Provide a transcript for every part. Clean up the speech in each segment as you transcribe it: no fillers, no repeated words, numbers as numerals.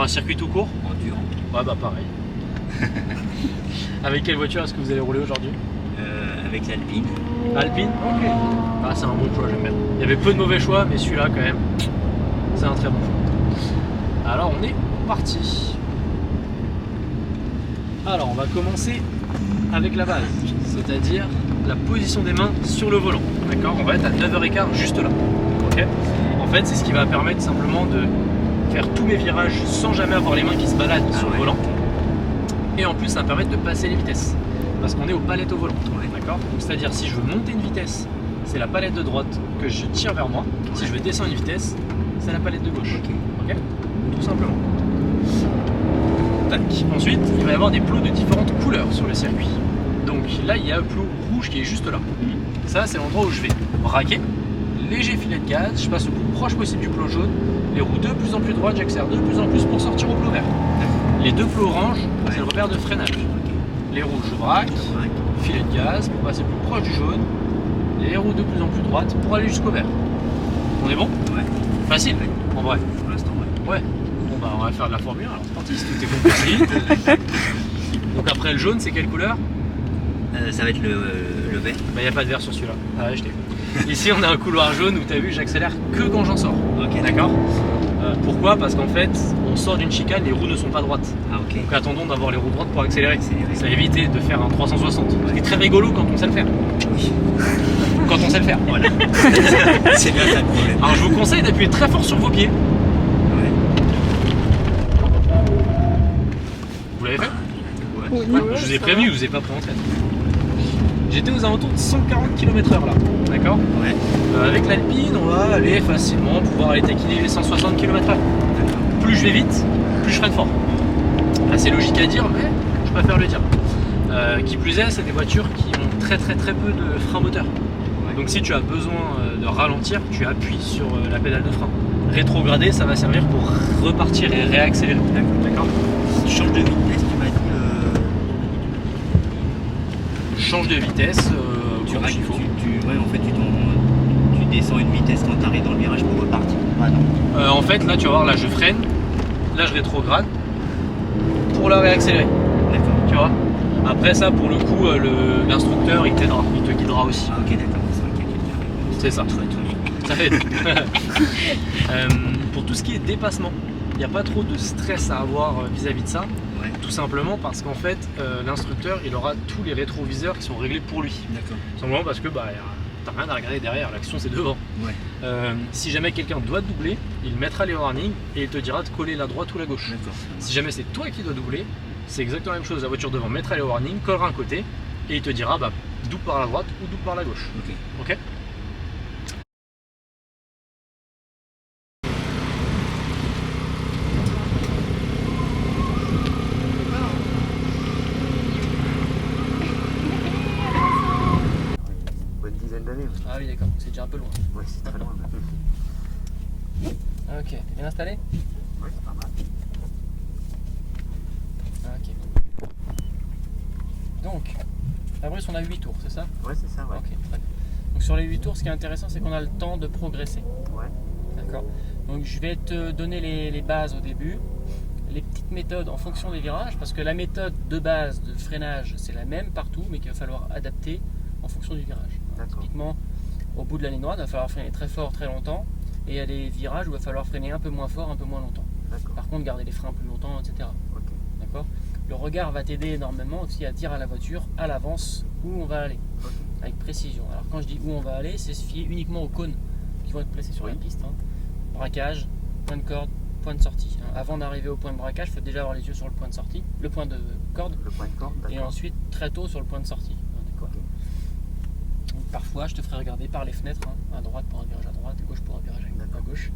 un circuit tout court? En dur. Ouais, bah pareil. Avec quelle voiture est-ce que vous allez rouler aujourd'hui? Avec l'Alpine. Alpine? Ok. Ah, c'est un bon choix, j'aime bien. Il y avait peu de mauvais choix, mais celui-là, quand même, c'est un très bon choix. Alors, on est parti. Alors, on va commencer avec la base, c'est-à-dire la position des mains sur le volant. D'accord? On va être à 9h15 juste là. Ok? En fait, c'est ce qui va permettre simplement de faire tous mes virages sans jamais avoir les mains qui se baladent sur le volant. Et en plus, ça va permettre de passer les vitesses. Parce qu'on est aux palettes au volant. D'accord? C'est-à-dire, si je veux monter une vitesse, c'est la palette de droite que je tire vers moi. Si je veux descendre une vitesse, c'est la palette de gauche. Ok? Tout simplement. Tac. Ensuite, il va y avoir des plots de différentes couleurs sur le circuit. Donc là, il y a un plot rouge qui est juste là. Ça, c'est l'endroit où je vais braquer, léger filet de gaz, je passe le plus proche possible du plot jaune, les roues de plus en plus droites, j'accélère de plus en plus pour sortir au plot vert. Les deux plots orange, c'est le repère de freinage. Les rouges, je braque, filet de gaz pour passer plus proche du jaune, les roues de plus en plus droites pour aller jusqu'au vert. On est bon? Ouais. Facile, en vrai. Pour l'instant, ouais. Ouais. Bon bah on va faire de la Formule 1, alors c'est parti, si tout est compris. Donc après le jaune, c'est quelle couleur? Ça va être le vert. Bah y a pas de vert sur celui-là. Ah ouais, je t'ai vu. Ici on a un couloir jaune où t'as vu, j'accélère que quand j'en sors. Ok. D'accord? Pourquoi? Parce qu'en fait, on sort d'une chicane, les roues ne sont pas droites. Ah ok. Donc attendons d'avoir les roues droites pour accélérer. Ça va éviter de faire un 360. C'est très rigolo quand on sait le faire. Oui. Quand on sait le faire. Voilà. C'est bien ça le problème. Alors je vous conseille d'appuyer très fort sur vos pieds. Ouais. Vous l'avez fait? Ouais. Ouais, je vous ai prévenu, je vous ai pas pris en traîne. J'étais aux alentours de 140 km/h là, d'accord? Ouais. Avec l'Alpine, on va aller facilement pouvoir aller taquiner les 160 km/h. Plus je vais vite, plus je freine fort. C'est logique à dire, mais je préfère le dire. Qui plus est, c'est des voitures qui ont très peu de frein moteur. Donc si tu as besoin de ralentir, tu appuies sur la pédale de frein. Rétrograder, ça va servir pour repartir et réaccélérer. D'accord? Tu changes de vitesse, tu m'as dit. Change de vitesse, Tu, quand il faut. ouais, en fait, tu descends une vitesse quand tu arrives dans le virage pour repartir. Ah non. En fait, là, tu vas voir, là, je freine, là, je rétrograde pour la réaccélérer. D'accord. Tu vois? Après ça, pour le coup, l'instructeur, il t'aidera, il te guidera aussi. Ah ok, d'accord. C'est vrai qu'il y a quelqu'un. C'est ça. Ça aide. Pour tout ce qui est dépassement, il n'y a pas trop de stress à avoir vis-à-vis de ça. Ouais. Tout simplement parce qu'en fait, l'instructeur, il aura tous les rétroviseurs qui sont réglés pour lui. D'accord. Simplement parce que t'as rien à regarder derrière, l'action c'est devant. Ouais. Si jamais quelqu'un doit te doubler, il mettra les warnings et il te dira de coller la droite ou la gauche. D'accord. Si jamais c'est toi qui dois doubler, c'est exactement la même chose. La voiture devant mettra les warnings, collera un côté et il te dira double par la droite ou double par la gauche. Ok. Ok? Bonne dizaine d'années. Ah oui d'accord, c'est déjà un peu loin. Ouais, c'est très loin. Ok, t'es bien installé? Ouais, c'est pas mal. Ok. Donc, Fabrice, on a 8 tours, c'est ça? Ouais, c'est ça, ouais. Ok, très bien. Donc sur les 8 tours, ce qui est intéressant, c'est qu'on a le temps de progresser. Ouais. D'accord. Donc je vais te donner les bases au début, les petites méthodes en fonction des virages, parce que la méthode de base de freinage, c'est la même partout, mais qu'il va falloir adapter en fonction du virage. D'accord. Typiquement, au bout de la ligne droite, il va falloir freiner très fort, très longtemps, et il y a des virages où il va falloir freiner un peu moins fort, un peu moins longtemps. D'accord. Par contre, garder les freins plus longtemps, etc. Ok. D'accord. Le regard va t'aider énormément aussi à dire à la voiture à l'avance où on va aller, Ok. avec précision. Alors quand je dis où on va aller, c'est se fier uniquement aux cônes qui vont être placés sur la piste. Braquage, point de corde, point de sortie. Avant d'arriver au point de braquage, il faut déjà avoir les yeux sur le point de sortie, le point de corde, Le point de corde, d'accord. et ensuite très tôt sur le point de sortie. D'accord. Ok. Donc, parfois, je te ferai regarder par les fenêtres, à droite pour un virage à droite, à gauche pour un virage à gauche,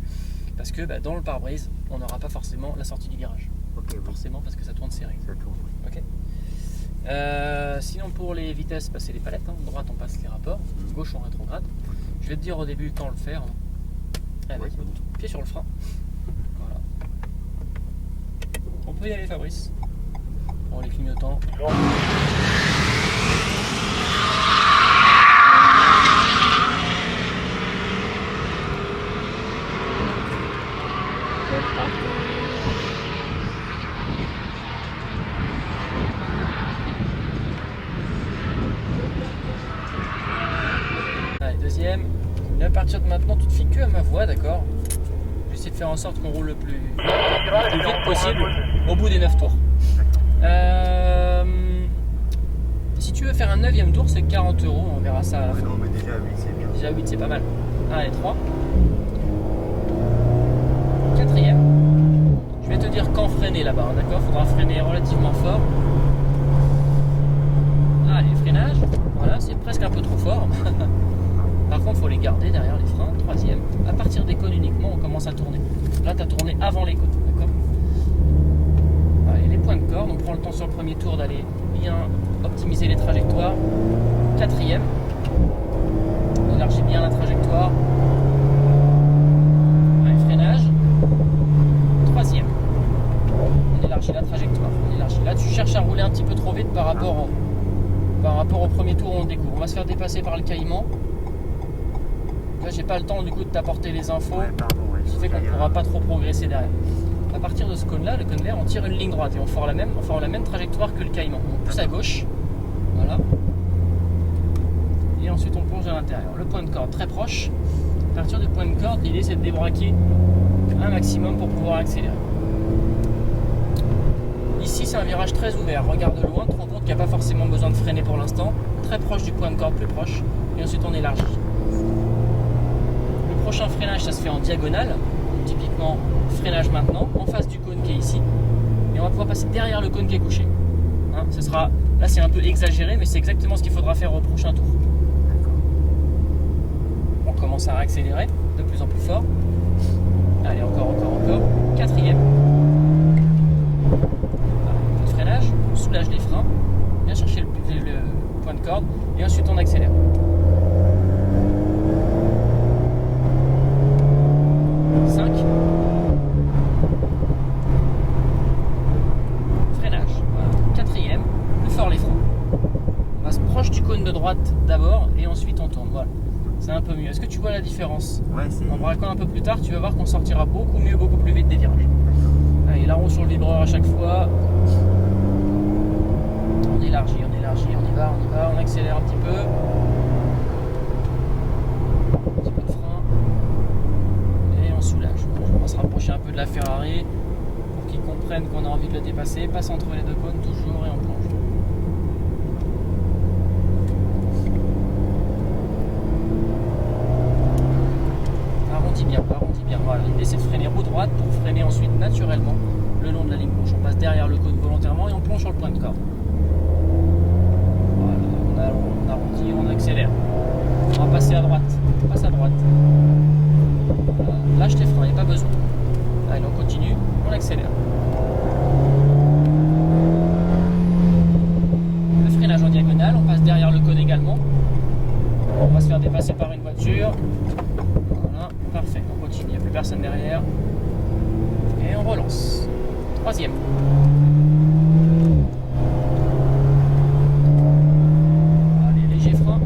parce que dans le pare-brise, on n'aura pas forcément la sortie du virage. Ok, oui. Forcément, parce que ça tourne serré. Ça tourne, oui. Ok. Sinon pour les vitesses, c'est les palettes. Droite on passe les rapports, gauche on rétrograde. Je vais te dire au début quand le faire. Allez, Ouais, c'est bon. pied sur le frein. Voilà. On peut y aller Fabrice. En les clignotant. troisième. Et à partir de maintenant, tu te fies que à ma voix, d'accord? Je vais essayer de faire en sorte qu'on roule le plus vite possible au bout des 9 tours. Si tu veux faire un 9e tour, c'est 40 €, on verra ça à la fin. Non, mais déjà 8 c'est bien. Déjà 8 c'est pas mal. Allez, 3. 4e. Je vais te dire quand freiner là-bas, hein, d'accord? Faudra freiner relativement fort. Allez, freinage. Voilà, c'est presque un peu trop fort. Par contre, il faut les garder derrière les freins. 3e. À partir des cônes uniquement, on commence à tourner. Là, tu as tourné avant les cônes, d'accord? Allez, les points de corde. On prend le temps sur le premier tour d'aller bien optimiser les trajectoires. 4e. On élargit bien la trajectoire. Allez, freinage. 3e. On élargit la trajectoire. On élargit. Là, tu cherches à rouler un petit peu trop vite par rapport au premier tour où on découvre. On va se faire dépasser par le caïman. Là, j'ai pas le temps du coup de t'apporter les infos. Ouais, pardon, ouais. Ce qui fait qu'on ne pourra pas trop progresser derrière. À partir de ce cône-là, le cône vert, on tire une ligne droite et on fera la même trajectoire que le caïman. On pousse à gauche. Voilà. Et ensuite on plonge à l'intérieur. Le point de corde très proche. À partir du point de corde, l'idée c'est de débraquer un maximum pour pouvoir accélérer. Ici c'est un virage très ouvert. Regarde de loin, te rends compte qu'il n'y a pas forcément besoin de freiner pour l'instant. Très proche du point de corde, plus proche. Et ensuite on élargit. Le prochain freinage ça se fait en diagonale. Typiquement freinage maintenant, en face du cône qui est ici. Et on va pouvoir passer derrière le cône qui est couché. Hein, ce sera, là c'est un peu exagéré, mais c'est exactement ce qu'il faudra faire au prochain tour. On commence à réaccélérer de plus en plus fort. Allez, encore. 4e. Un peu de freinage, on soulage les freins, bien chercher le point de corde, et ensuite on accélère. De droite d'abord et ensuite on tourne, voilà, c'est un peu mieux. Est-ce que tu vois la différence? Ouais, c'est... En braquant un peu plus tard, tu vas voir qu'on sortira beaucoup mieux, beaucoup plus vite des virages. Allez, la roue sur le vibreur à chaque fois. On élargit, on y va, on accélère un petit peu. Un petit peu de frein. Et on soulage. On va se rapprocher un peu de la Ferrari pour qu'ils comprennent qu'on a envie de le dépasser. Passe entre les deux cônes toujours et on plonge. Arrondis bien. Voilà, l'idée c'est de freiner roue droite pour freiner ensuite naturellement le long de la ligne blanche. On passe derrière le cône volontairement et on plonge sur le point de corde. Voilà, on arrondit, on accélère. On va passer à droite. Passe à droite. Voilà. Lâche tes freins, il n'y a pas besoin. Allez, on continue, on accélère. Le freinage en diagonale, on passe derrière le cône également. On va se faire dépasser par une voiture. Voilà, parfait, on continue, il n'y a plus personne derrière. Et on relance. 3e. Allez, léger frein.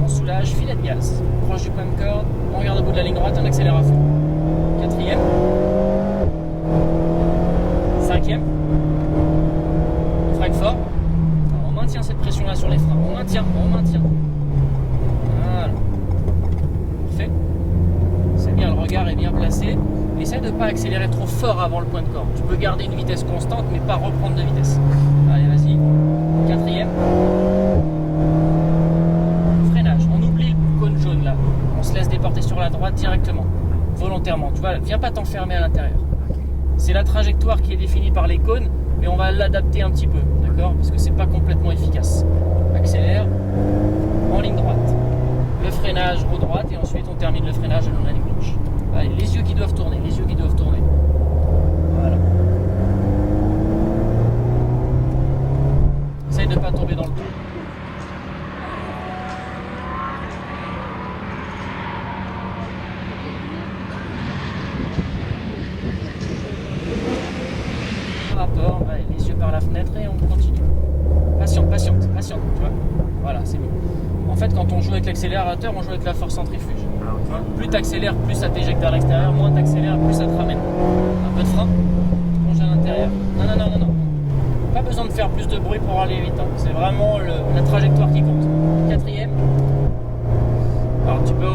On soulage, filet de gaz. Proche du point de corde, on regarde au bout de la ligne droite, on accélère à fond. 4e. 5e. On freine fort. Alors, on maintient cette pression là sur les freins. On maintient. Voilà. Parfait. C'est bien, le regard est bien placé. Essaye de ne pas accélérer trop fort avant le point de corde. Tu peux garder une vitesse constante mais pas reprendre de vitesse. Allez, vas-y. 4e. Freinage. On oublie le cône jaune là. On se laisse déporter sur la droite directement. Volontairement. Tu vois, viens pas t'enfermer à l'intérieur. C'est la trajectoire qui est définie par les cônes, mais on va l'adapter un petit peu, d'accord? Parce que c'est pas complètement efficace. Accélère en ligne droite. Le freinage roue droite et ensuite on termine le freinage le long de la ligne blanche. Allez, les yeux qui doivent tourner, Voilà. Essaye de ne pas tomber dans le trou. Rapport, allez, les yeux par la fenêtre et on continue. Patiente, tu vois. Voilà, c'est mieux. En fait, quand on joue avec l'accélérateur, on joue avec la force centrifuge. Hein, plus tu accélères, plus ça t'éjecte vers l'extérieur, moins tu accélères, plus ça te ramène. Un peu de frein, plonge à l'intérieur. Non. Pas besoin de faire plus de bruit pour aller vite. Hein. C'est vraiment la trajectoire qui compte. 4e. Alors tu peux.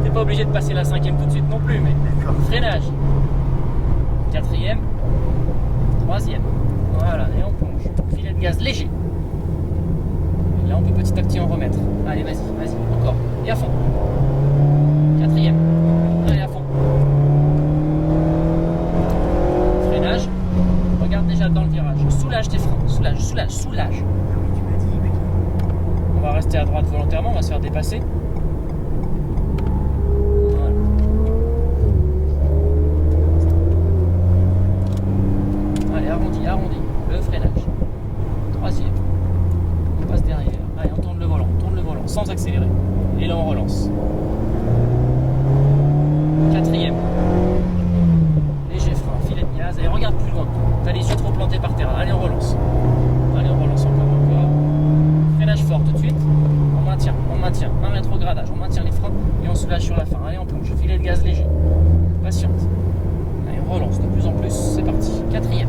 T'es pas obligé de passer la 5e tout de suite non plus, mais. D'accord. Freinage. 4e. 3e. Voilà, et on plonge. Filet de gaz léger. Et là, on peut petit à petit en remettre. Allez, vas-y, encore. Et à fond. 4e. Allez, à fond. Freinage. Regarde déjà dans le virage. Soulage tes freins. Soulage. Ah oui, tu m'as dit, mais... On va rester à droite volontairement, on va se faire dépasser. Voilà. Allez, arrondi. Le freinage. 3e. On passe derrière. Allez, on tourne le volant, sans accélérer. Et là, on relance. 4e. Léger frein, filet de gaz. Allez, regarde plus loin. T'as les yeux trop plantés par terre. Allez, on relance. Encore. Freinage fort tout de suite. On maintient. Un rétrogradage. On maintient les freins et on soulage sur la fin. Allez, on plonge. Filet de gaz léger. Patiente. Allez, on relance de plus en plus. C'est parti. 4e.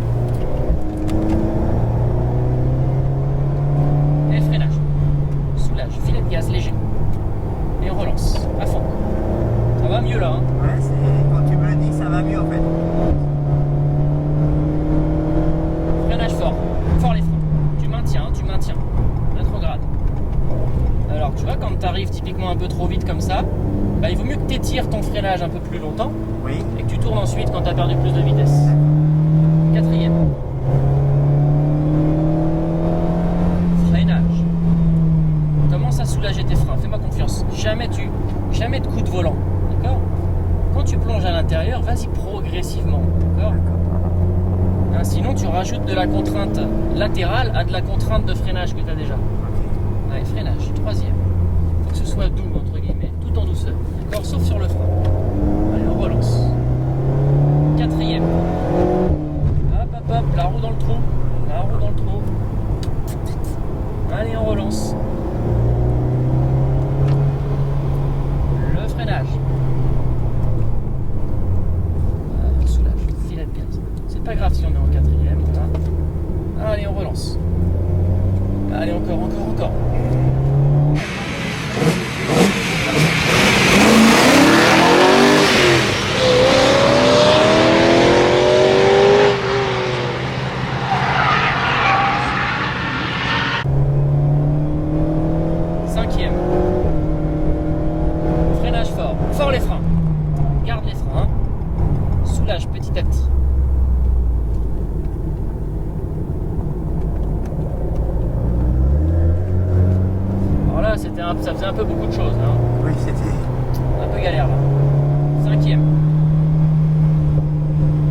Et freinage. Soulage. Filet de gaz léger. Et on relance. À fond. Ça va mieux là, hein? Ouais, c'est... Quand tu me le dis, ça va mieux en fait. Freinage fort. Fort les freins. Tu maintiens. Rétrograde. Alors, tu vois, quand tu arrives typiquement un peu trop vite comme ça, bah, il vaut mieux que tu étires ton freinage un peu plus longtemps Oui. et que tu tournes ensuite quand tu as perdu plus de vitesse. 4e. Freinage. Commence à soulager tes freins. Fais-moi confiance. Jamais de coup de volant. D'accord? Quand tu plonges à l'intérieur, vas-y progressivement. D'accord? Hein, sinon, tu rajoutes de la contrainte latérale à de la contrainte de freinage que tu as déjà. Allez, freinage, 3e. Faut que ce soit doux, entre guillemets, tout en douceur. D'accord? Sauf sur le frein. Allez, on relance. 4e. Hop, la roue dans le trou. Allez, on relance. Le freinage. On soulage, filet de gaz. C'est pas grave si on est en 4e. Voilà. Allez, on relance. Allez, encore. 5e. Freinage fort. Fort les freins. Garde les freins. Soulage petit à petit. Alors là, ça faisait un peu beaucoup de choses. Hein. Oui, c'était... Un peu galère là. 5e.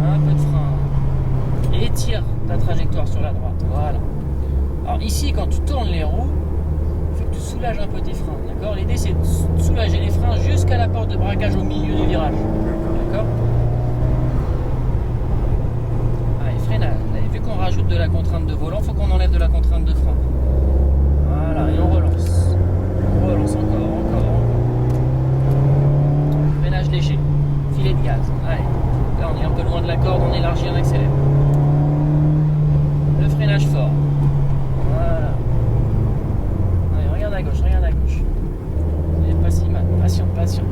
Un peu de frein. Et étire ta trajectoire sur la droite. Voilà. Alors ici, quand tu tournes les roues, il faut que tu soulages un peu tes freins. D'accord? L'idée, c'est de soulager les freins jusqu'à la porte de braquage au milieu du virage. D'accord? Allez, freinage. Allez, vu qu'on rajoute de la contrainte de volant, il faut qu'on enlève de la contrainte de frein. Voilà, et on relance. On relance encore. Freinage léger. Filet de gaz. Allez. Là, on est un peu loin de la corde, on élargit, on accélère. Le freinage fort. Voilà. Allez, regarde à gauche. Et pas si mal. Patiente.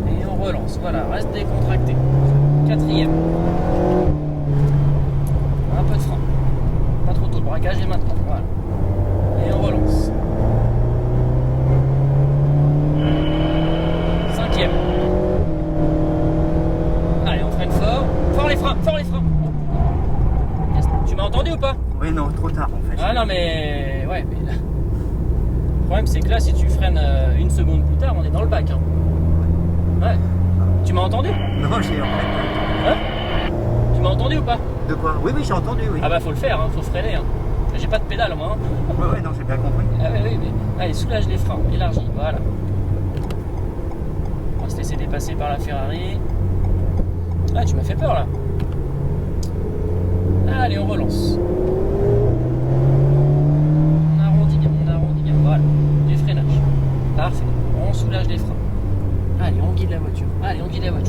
Et on relance. Voilà, reste décontracté. 4e. Un peu de frein. Pas trop tôt, le braquage est maintenant. Voilà. Et on relance. 5e. Allez, on freine fort. Fort les freins. Tu m'as entendu ou pas? Oui, non, trop tard en fait. Ah non, mais... Ouais, mais... Le problème, c'est que là, si tu freines une seconde plus tard, on est dans le bac. Hein. Ouais. Tu m'as entendu? Non, j'ai en fait... Hein? Tu m'as entendu ou pas? De quoi? Oui, j'ai entendu, oui. Ah bah, faut le faire, hein, faut freiner. Hein. J'ai pas de pédale, moi. Hein. Ouais, non, j'ai bien compris. Ah oui, mais... Allez, soulage les freins, élargis, voilà. On va se laisser dépasser par la Ferrari. Ah, tu m'as fait peur, là. Allez, on relance. On arrondit bien, voilà. Du freinage. Parfait. On soulage les freins. Allez, on guide la voiture.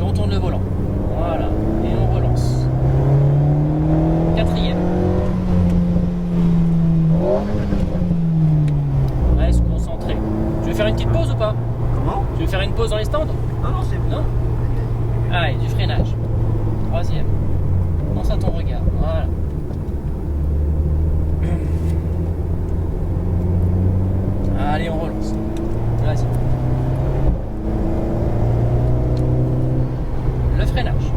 On tourne le volant. Voilà. Et on relance. 4e. Reste concentré. Je vais faire une petite pause ou pas? Comment? Tu veux faire une pause dans les stands? Non, c'est bon. Non? Allez, du freinage. Troisième. Pense à ton regard. Voilà. Allez, on relance. Vas-y. Le freinage.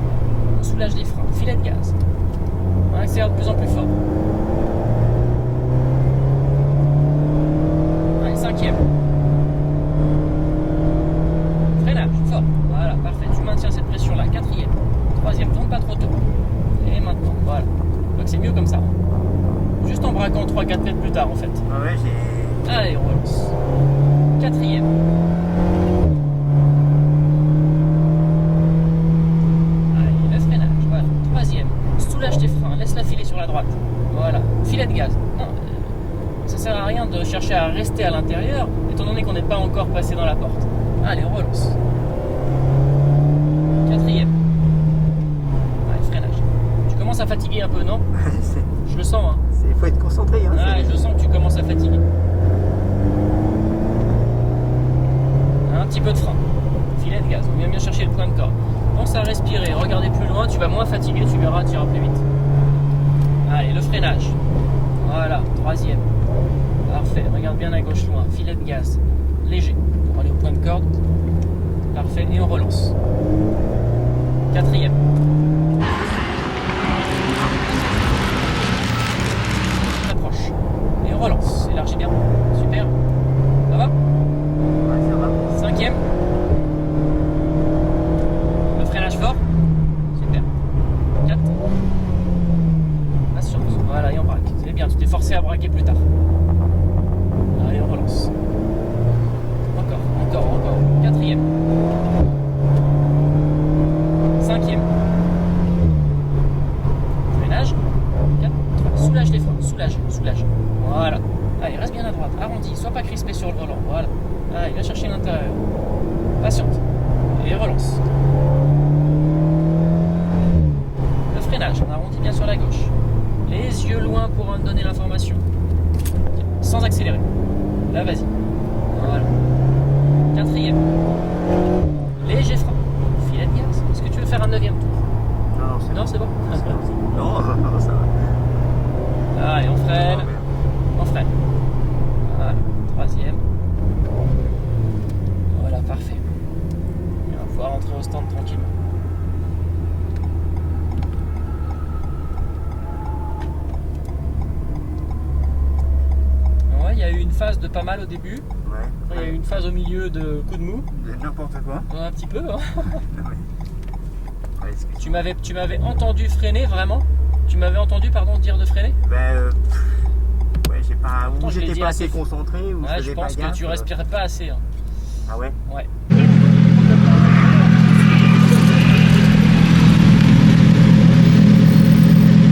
On soulage les freins. Filet de gaz. On accélère de plus en plus fort. Allez, cinquième. Freinage, fort. Voilà, parfait. Tu maintiens cette pression-là. Quatrième. Troisième, tourne pas trop tôt. Et maintenant, voilà. Donc c'est mieux comme ça. Juste en braquant 3-4 mètres plus tard en fait. Ah ouais, j'ai... Allez, on relance. Quatrième. Allez, le freinage. Voilà. Troisième. Soulage tes freins. Laisse-la filer sur la droite. Voilà. Filet de gaz. Non, ça sert à rien de chercher à rester à l'intérieur, étant donné qu'on n'est pas encore passé dans la porte. Allez, on relance. Quatrième. Allez, freinage. Tu commences à fatiguer un peu, non? Je le sens, hein. Il faut être concentré, hein. Ah, je sens que tu commences à fatiguer. Un petit peu de frein. Filet de gaz. On vient bien chercher le point de corde. Pense à respirer. Regardez plus loin. Tu vas moins fatiguer. Tu verras, tu iras plus vite. Allez, le freinage. Voilà. Troisième. Parfait. Regarde bien à gauche loin. Filet de gaz. Léger. Pour aller au point de corde. Parfait. Et on relance. Quatrième. Approche. Et on relance. Élargis bien. Super. Ça va? Ouais, ça va. Cinquième. Le freinage fort. Super. 4. Patience. Voilà, et on braque. C'est bien, tu t'es forcé à braquer plus tard. Allez, on relance. Encore. Quatrième. Cinquième. Freinage. 4, 3. Soulage les freins. Soulage. Voilà. Allez, reste bien à droite. Arrondi. Sois pas crispé sur le volant. Voilà. Allez, va chercher l'intérieur. Patiente. Et relance. Le freinage. On arrondit bien sur la gauche. Les yeux loin pour en donner l'information. Sans accélérer. Là, vas-y. Voilà. Quatrième. Léger frein. Filet de gaz. Est-ce que tu veux faire un 9e tour? Non, c'est Non, bon. c'est bon. Non, ça va. Allez, on freine. Ah, merde. On freine. Voilà. Troisième. Voilà, parfait. Et on va pouvoir rentrer au stand tranquillement. Ouais, il y a eu une phase de pas mal au début. Ouais. Après, il y a eu une phase au milieu de coup de mou. N'importe quoi. Un petit peu. Hein. Ouais, excuse-moi. Tu m'avais entendu freiner vraiment? Tu m'avais entendu, pardon, dire de freiner? Ouais, j'ai pas... Pourtant, Ou je l'ai j'étais dit pas assez assez fort. concentré, ou Ouais, je je faisais pas pense que gaffe. tu respirais pas assez. Hein. Ah ouais? Ouais.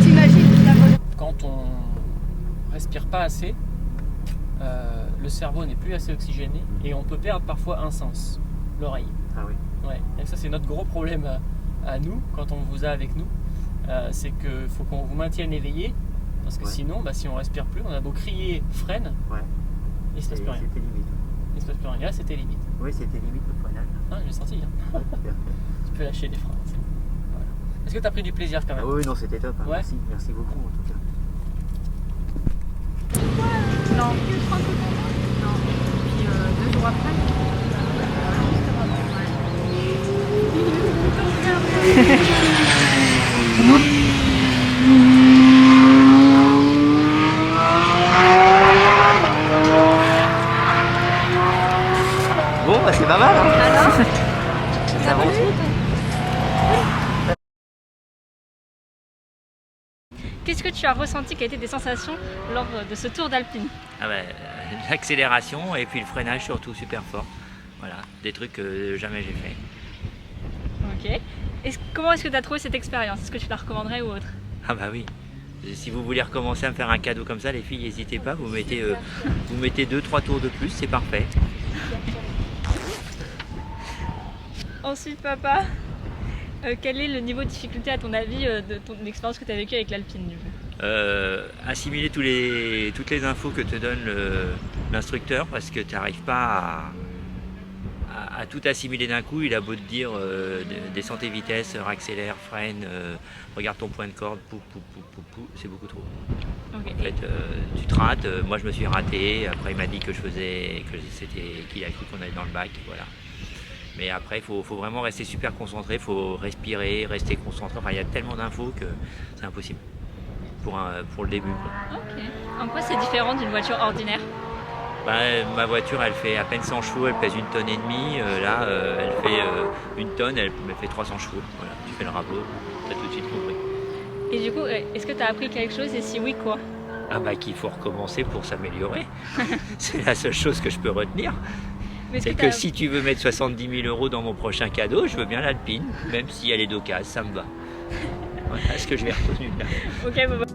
T'imagines la bonne. Quand on respire pas assez, le cerveau n'est plus assez oxygéné et on peut perdre parfois un sens, l'oreille. Ah oui. Ouais. Et ça, c'est notre gros problème à nous quand on vous a avec nous. C'est qu'il faut qu'on vous maintienne éveillé parce que Ouais. sinon, si on respire plus, on a beau crier freine, Ouais. et il se passe plus rien. C'était limite. Il se passe plus rien. Et là, c'était limite. Oui, c'était limite le freinage. Ah, j'ai senti. Hein. Tu peux lâcher les freins. Voilà. Est-ce que tu as pris du plaisir quand même? Ah oui, non, c'était top. Hein. Ouais. Merci beaucoup en tout cas. Non, que 30 secondes. Non. Puis 2 jours après. Bon, c'est pas mal. Hein. Alors, Ça avance. qu'est-ce que tu as ressenti? Quelles étaient tes sensations lors de ce tour d'Alpine? L'accélération et puis le freinage surtout super fort. Voilà, des trucs que jamais j'ai fait. Ok. Comment est-ce que tu as trouvé cette expérience? Est-ce que tu la recommanderais ou autre? Ah bah oui. Et si vous voulez recommencer à me faire un cadeau comme ça, les filles, n'hésitez pas, vous mettez 2-3 tours de plus, c'est parfait. Ensuite, papa, quel est le niveau de difficulté à ton avis de ton expérience que tu as vécue avec l'Alpine du coup? Assimiler toutes les infos que te donne l'instructeur, parce que tu n'arrives pas à tout assimiler d'un coup. Il a beau te dire descends tes vitesses, accélère, freine, regarde ton point de corde, c'est beaucoup trop. Ok. En fait, tu te rates. Moi, je me suis raté. Après, il m'a dit qu'il a cru qu'on allait dans le bac. Voilà. Mais après, il faut vraiment rester super concentré. Il faut respirer, rester concentré. Enfin, il y a tellement d'infos que c'est impossible pour le début. Quoi. Ok. En quoi c'est différent d'une voiture ordinaire? Ma voiture, elle fait à peine 100 chevaux, elle pèse 1,5 tonnes. Là, elle fait 1 tonne, elle fait 300 chevaux. Voilà, tu fais le rabot, tu as tout de suite compris. Et du coup, est-ce que tu as appris quelque chose et si oui, quoi? Qu'il faut recommencer pour s'améliorer. C'est la seule chose que je peux retenir. C'est que si tu veux mettre 70 000 € dans mon prochain cadeau, je veux bien l'Alpine, même si elle est d'occasion, ça me va. Voilà ce que je vais retenu là. Ok, bah.